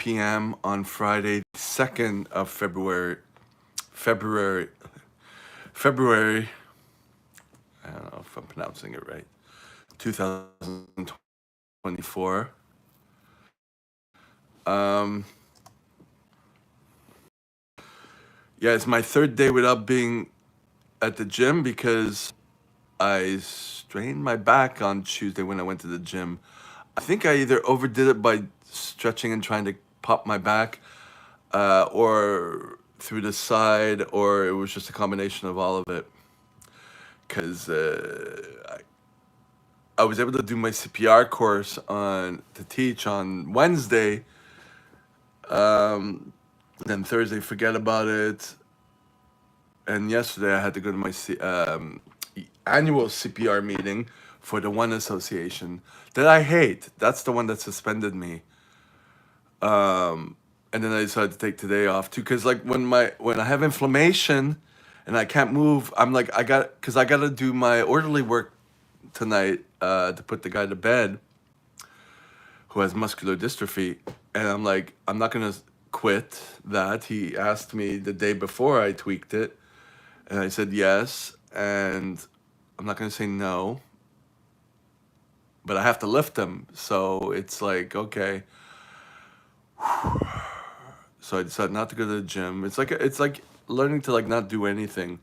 p.m. on Friday, 2nd of February, February. I don't know if I'm pronouncing it right. 2024. Yeah, it's my third day without being at the gym because I strained my back on Tuesday when I went to the gym. I think I either overdid it by stretching and trying to pop my back, or through the side, or it was just a combination of all of it. Because I was able to do my CPR course to teach on Wednesday. Then Thursday, forget about it. And yesterday, I had to go to my annual CPR meeting for the one association that I hate. That's the one that suspended me. And then I decided to take today off too, because like when I have inflammation and I can't move, I'm like because I got to do my orderly work tonight to put the guy to bed who has muscular dystrophy, and I'm like I'm not gonna quit that. He asked me the day before I tweaked it, and I said yes, and I'm not gonna say no, but I have to lift him, so it's like okay. So I decided not to go to the gym. It's like learning to like not do anything,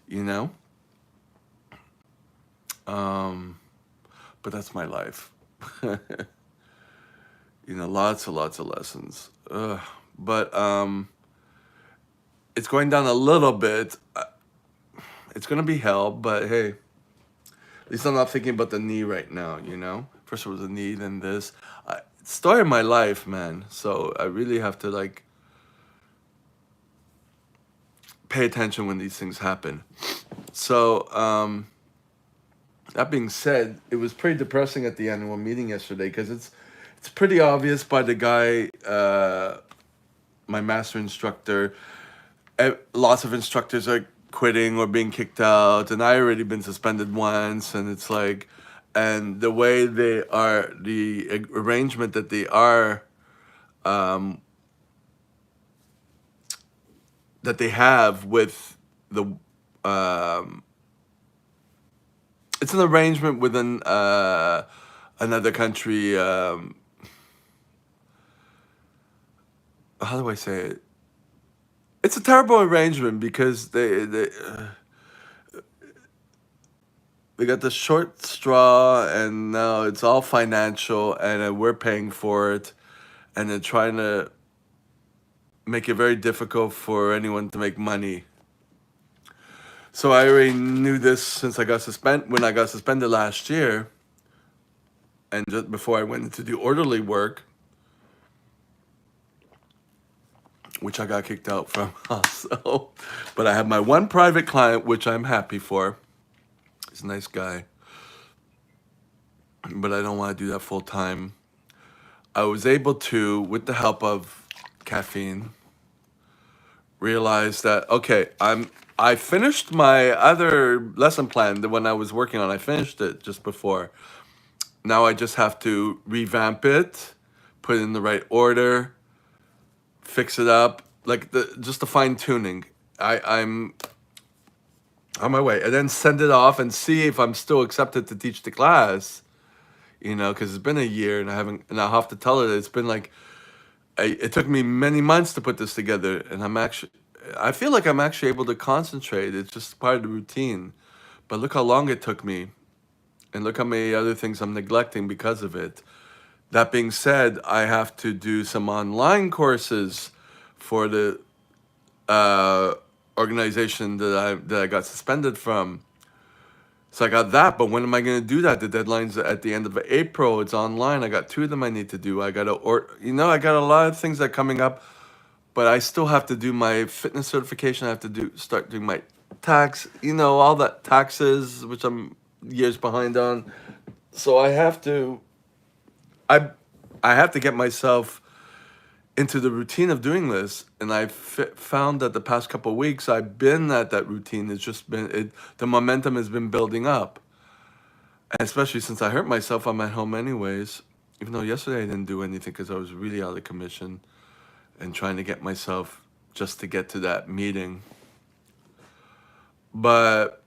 you know. But that's my life. Lots of lessons. But it's going down a little bit. It's gonna be hell, but hey, at least I'm not thinking about the knee right now. First it was the knee, then this. It's the story of my life, man. So I really have to like pay attention when these things happen. So that being said, it was pretty depressing at the annual meeting yesterday because it's pretty obvious by the guy, my master instructor. Lots of instructors are quitting or being kicked out, and I already been suspended once, and it's like, and the way they are, the arrangement that they are, that they have with the, it's an arrangement within another country. How do I say it? It's a terrible arrangement because they got the short straw, and now it's all financial, and we're paying for it, and they're trying to make it very difficult for anyone to make money. So I already knew this since when I got suspended last year, and just before I went to do orderly work, which I got kicked out from also. But I have my one private client, which I'm happy for. He's a nice guy. But I don't want to do that full time. I was able to, with the help of caffeine, realize that, okay, I finished my other lesson plan, the one I was working on. I finished it just before. Now I just have to revamp it, put it in the right order, fix it up, like just the fine tuning. I'm on my way, and then send it off and see if I'm still accepted to teach the class. Because it's been a year, and I have to tell her that it's been like, it took me many months to put this together, and I feel like I'm actually able to concentrate. It's just part of the routine, but look how long it took me, and look how many other things I'm neglecting because of it. That being said, I have to do some online courses for the organization that I got suspended from. So I got that, but when am I going to do that? The deadline's at the end of April. It's online. I got 2 of them I need to do. I got a lot of things that are coming up, but I still have to do my fitness certification. I have to start doing my tax, all that taxes, which I'm years behind on. So I have to get myself into the routine of doing this, and I found that the past couple of weeks I've been at that routine. It's just been the momentum has been building up, and especially since I hurt myself, I'm at home anyways. Even though yesterday I didn't do anything because I was really out of commission. and trying to get myself just to get to that meeting. But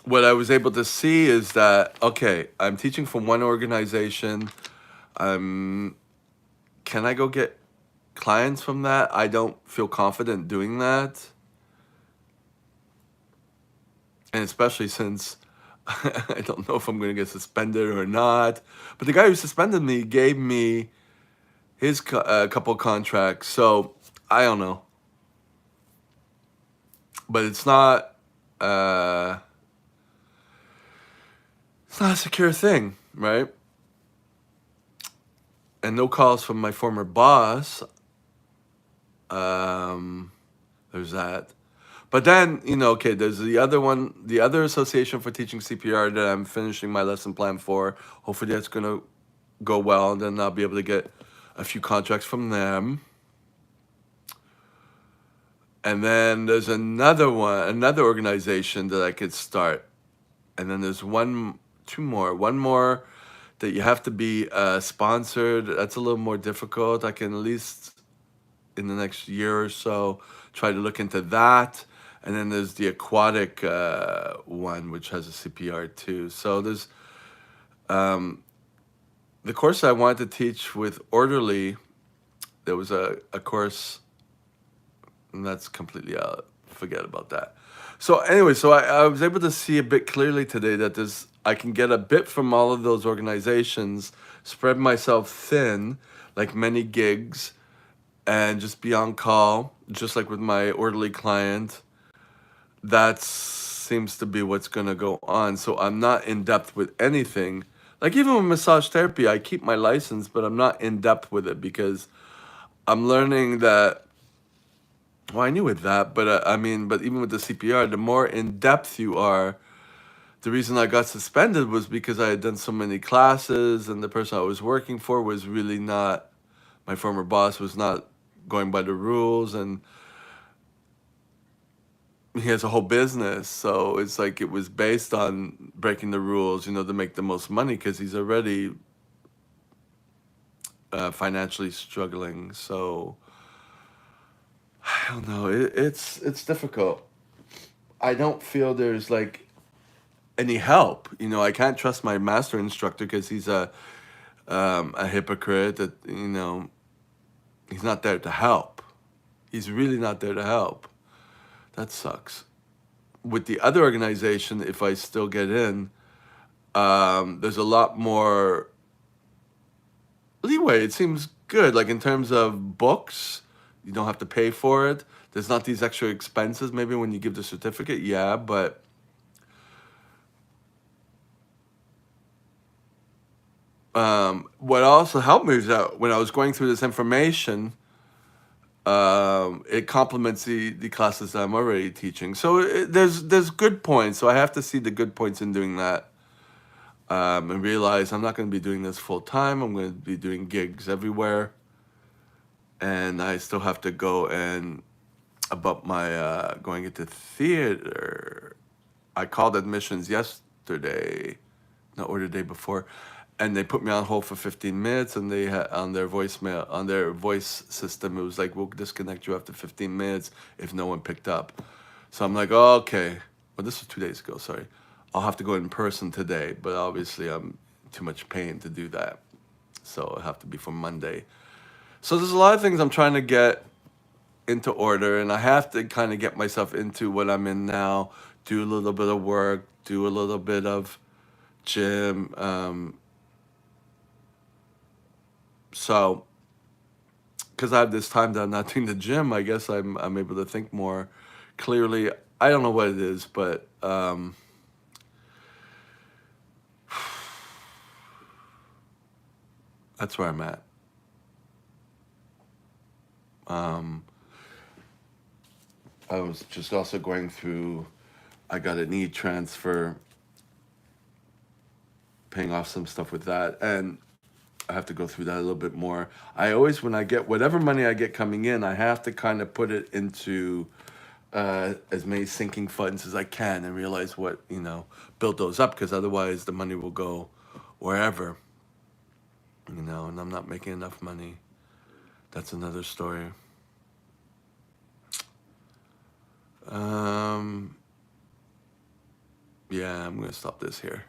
what I was able to see is that, okay, I'm teaching from one organization. I'm Can I go get clients from that? I don't feel confident doing that. And especially since I don't know if I'm going to get suspended or not. But the guy who suspended me gave me his couple contracts. So I don't know. But uh, it's not a secure thing, right? And no calls from my former boss. Um, there's that. But then, okay, there's the other one, the other association for teaching CPR that I'm finishing my lesson plan for. Hopefully that's going to go well, and then I'll be able to get a few contracts from them. And then there's another organization that I could start. And then there's two more. One more that you have to be sponsored. That's a little more difficult. I can at least in the next year or so try to look into that. And then there's the aquatic one, which has a CPR too. So there's the course I wanted to teach with Orderly. There was a course, and that's completely out. Forget about that. So anyway, so I was able to see a bit clearly today that I can get a bit from all of those organizations, spread myself thin, like many gigs, and just be on call, just like with my Orderly client. That seems to be what's going to go on. So I'm not in depth with anything. Like even with massage therapy, I keep my license, but I'm not in depth with it because I'm learning that. Well, I knew with that, but but even with the CPR, the more in depth you are, the reason I got suspended was because I had done so many classes, and the person I was working for was really not. My former boss was not going by the rules, and he has a whole business, so it's like it was based on breaking the rules, to make the most money because he's already financially struggling. So I don't know. It's difficult. I don't feel there's like any help. I can't trust my master instructor because he's a hypocrite. That he's not there to help. He's really not there to help. That sucks. With the other organization, if I still get in, there's a lot more leeway. It seems good. Like in terms of books, you don't have to pay for it. There's not these extra expenses. Maybe when you give the certificate, yeah, but what also helped me is that when I was going through this information, it complements the classes that I'm already teaching. So there's good points. So I have to see the good points in doing that, and realize I'm not going to be doing this full time. I'm going to be doing gigs everywhere, and I still have to go and about my going into theater. I called admissions yesterday, no, or the day before, and they put me on hold for 15 minutes, and they had on their voicemail, on their voice system, it was like, we'll disconnect you after 15 minutes if no one picked up. So I'm like, oh, okay. Well, this was 2 days ago, sorry. I'll have to go in person today, but obviously I'm too much pain to do that. So it'll have to be for Monday. So there's a lot of things I'm trying to get into order, and I have to kind of get myself into what I'm in now, do a little bit of work, do a little bit of gym. So, because I have this time that I'm not doing the gym, I guess I'm able to think more clearly. I don't know what it is, but that's where I'm at. I was just also going through. I got a knee transfer, paying off some stuff with that, and I have to go through that a little bit more. I always, when I get whatever money I get coming in, I have to kind of put it into as many sinking funds as I can and realize what, build those up, because otherwise the money will go wherever, and I'm not making enough money. That's another story. Um, yeah, I'm gonna stop this here.